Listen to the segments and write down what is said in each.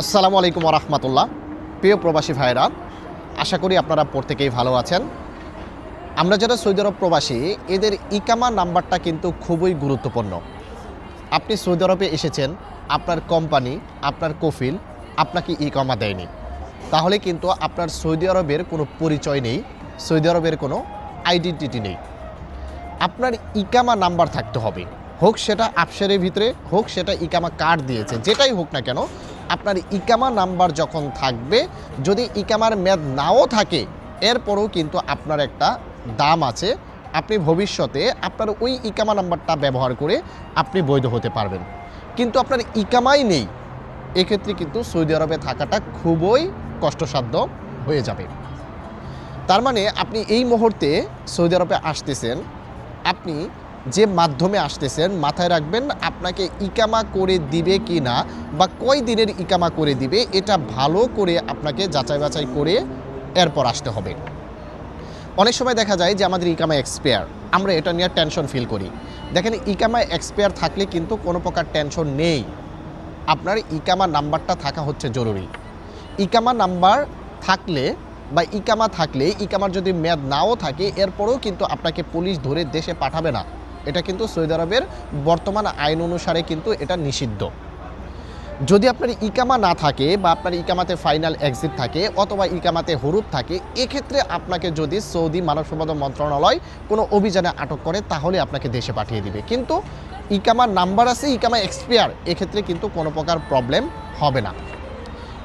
আসসালামু আলাইকুম রহমতুল্লাহ। প্রিয় প্রবাসী ভাইরা, আশা করি আপনারা প্রত্যেকেই ভালো আছেন। আমরা যারা সৌদি আরব প্রবাসী, এদের ইকামা নাম্বারটা কিন্তু খুবই গুরুত্বপূর্ণ। আপনি সৌদি আরবে এসেছেন, আপনার কোম্পানি, আপনার কফিল আপনাকে ইকামা দেয়নি, তাহলে কিন্তু আপনার সৌদি আরবের কোনো পরিচয় নেই, সৌদি আরবের কোনো আইডেন্টিটি নেই। আপনার ইকামা নাম্বার থাকতে হবে, হোক সেটা আফসেরের ভিতরে, হোক সেটা ইকামা কার্ড দিয়েছে, যেটাই হোক না কেন, আপনার ইকামা নাম্বার যখন থাকবে, যদি ইকামার মেয়াদ নাও থাকে, এরপরও কিন্তু আপনার একটা দাম আছে। আপনি ভবিষ্যতে আপনার ওই ইকামা নাম্বারটা ব্যবহার করে আপনি বৈধ হতে পারবেন। কিন্তু আপনার ইকামাই নেই, এক্ষেত্রে কিন্তু সৌদি আরবে থাকাটা খুবই কষ্টসাধ্য হয়ে যাবে। তার মানে আপনি এই মুহূর্তে সৌদি আরবে আসতেছেন, আপনি যে মাধ্যমে আসতেছেন, মাথায় রাখবেন আপনাকে ইকামা করে দিবে কি না, বা কয় দিনের ইকামা করে দিবে, এটা ভালো করে আপনাকে যাচাই বাছাই করে এরপর আসতে হবে। অনেক সময় দেখা যায় যে আমাদের ইকামা এক্সপায়ার, আমরা এটা নিয়ে টেনশন ফিল করি। দেখেন, ইকামা এক্সপায়ার থাকলে কিন্তু কোনো প্রকার টেনশন নেই। আপনার ইকামা নাম্বারটা থাকা হচ্ছে জরুরি। ইকামা নাম্বার থাকলে বা ইকামা থাকলে, ইকামার যদি মেয়াদ নাও থাকে, এরপরও কিন্তু আপনাকে পুলিশ ধরে দেশে পাঠাবে না। এটা কিন্তু সৌদি আরবের বর্তমান আইন অনুসারে কিন্তু এটা নিষিদ্ধ। যদি আপনার ইকামা না থাকে, বা আপনার ইকামাতে ফাইনাল এক্সিট থাকে, অথবা ইকামাতে হরুপ থাকে, এক্ষেত্রে আপনাকে যদি সৌদি মানব সম্পদ মন্ত্রণালয় কোনো অভিযানে আটক করে, তাহলে আপনাকে দেশে পাঠিয়ে দিবে। কিন্তু ইকামার নাম্বার আছে, ইকামা এক্সপায়ার, এক্ষেত্রে কিন্তু কোনো প্রকার প্রবলেম হবে না।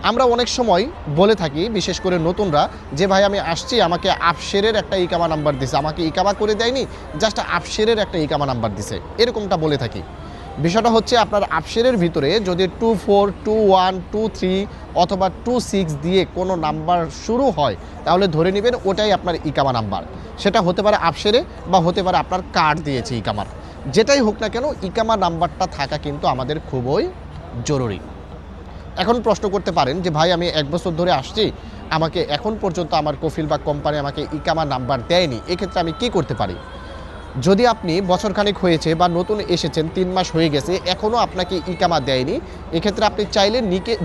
আমরা অনেক সময় বলে থাকি, বিশেষ করে নতুনরা, যে ভাই আমি আসছি, আমাকে আফসেরের একটা ইকামা নাম্বার দিছে, আমাকে ইকামা করে দেয়নি, জাস্ট আফসেরের একটা ইকামা নাম্বার দিছে, এরকমটা বলে থাকি। বিষয়টা হচ্ছে, আপনার আফসেরের ভিতরে যদি 24, 21, 23 অথবা 26 দিয়ে কোনো নাম্বার শুরু হয়, তাহলে ধরে নেবেন ওটাই আপনার ইকামা নাম্বার। সেটা হতে পারে আফসেরে, বা হতে পারে আপনার কার্ড দিয়েছে ইকামার। যেটাই হোক না কেন, ইকামা নাম্বারটা থাকা কিন্তু আমাদের খুবই জরুরি। এখন প্রশ্ন করতে পারেন যে ভাই, আমি 1 বছর ধরে আসছি, আমাকে এখন পর্যন্ত আমার কফিল বা কোম্পানি আমাকে ইকামা নাম্বার দেয়নি, এক্ষেত্রে আমি কি করতে পারি? যদি আপনি বছরখানেক হয়েছে বা নতুন এসেছেন, 3 মাস হয়ে গেছে, এখনও আপনাকে ইকামা দেয়নি, এক্ষেত্রে আপনি চাইলে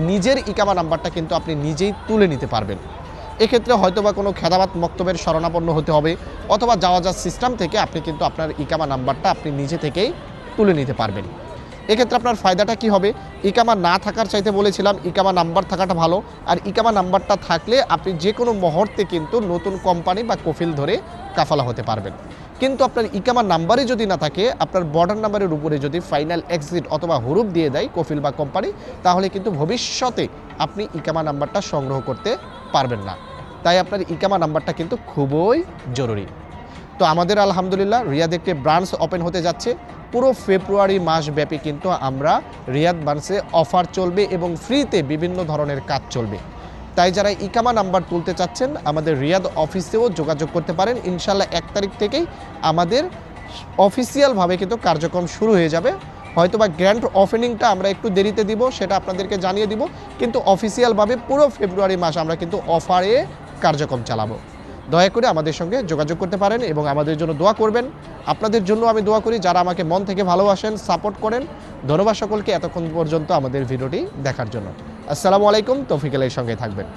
নিজের ইকামা নাম্বারটা কিন্তু আপনি নিজেই তুলে নিতে পারবেন। এক্ষেত্রে হয়তোবা কোনো খেদাবাত মক্তবের শরণাপন্ন হতে হবে, অথবা যাওয়া সিস্টেম থেকে আপনি কিন্তু আপনার ইকামা নাম্বারটা আপনি নিজে থেকেই তুলে নিতে পারবেন। এক্ষেত্রে আপনার ফায়দাটা কি হবে? ইকামা না থাকার চাইতে বলেছিলাম ইকামা নাম্বার থাকাটা ভালো। আর ইকামা নাম্বারটা থাকলে আপনি যে কোনো মুহূর্তে কিন্তু নতুন কোম্পানি বা কফিল ধরে কাফালা হতে পারবেন। কিন্তু আপনার ইকামা নাম্বারই যদি না থাকে, আপনার বর্ডার নাম্বারের উপরে যদি ফাইনাল এক্সিট অথবা হরুপ দিয়ে দেয় কফিল বা কোম্পানি, তাহলে কিন্তু ভবিষ্যতে আপনি ইকামা নাম্বারটা সংগ্রহ করতে পারবেন না। তাই আপনার ইকামা নাম্বারটা কিন্তু খুবই জরুরি। তো আমাদের আলহামদুলিল্লাহ রিয়াদ একটি ব্রাঞ্চ ওপেন হতে যাচ্ছে। পুরো ফেব্রুয়ারি মাস ব্যাপী কিন্তু আমরা রিয়াদ ব্রাঞ্চে অফার চলবে এবং ফ্রিতে বিভিন্ন ধরনের কাজ চলবে। তাই যারা ইকামা নাম্বার তুলতে চাচ্ছেন, আমাদের রিয়াদ অফিসেও যোগাযোগ করতে পারেন। ইনশাল্লাহ 1 তারিখ থেকেই আমাদের অফিসিয়ালভাবে কিন্তু কার্যক্রম শুরু হয়ে যাবে। হয়তোবা গ্র্যান্ড ওপেনিংটা আমরা একটু দেরিতে দিব, সেটা আপনাদেরকে জানিয়ে দিব, কিন্তু অফিসিয়ালভাবে পুরো ফেব্রুয়ারি মাস আমরা কিন্তু অফারে কার্যক্রম চালাবো। দয়া করে আমাদের সঙ্গে যোগাযোগ করতে পারেন এবং আমাদের জন্য দোয়া করবেন। আপনাদের জন্য আমি দোয়া করি, যারা আমাকে মন থেকে ভালোবাসেন, সাপোর্ট করেন। ধন্যবাদ সকলকে এতক্ষণ পর্যন্ত আমাদের ভিডিওটি দেখার জন্য। আসসালামু আলাইকুম, তৌফিক আলাইহির সঙ্গে থাকবেন।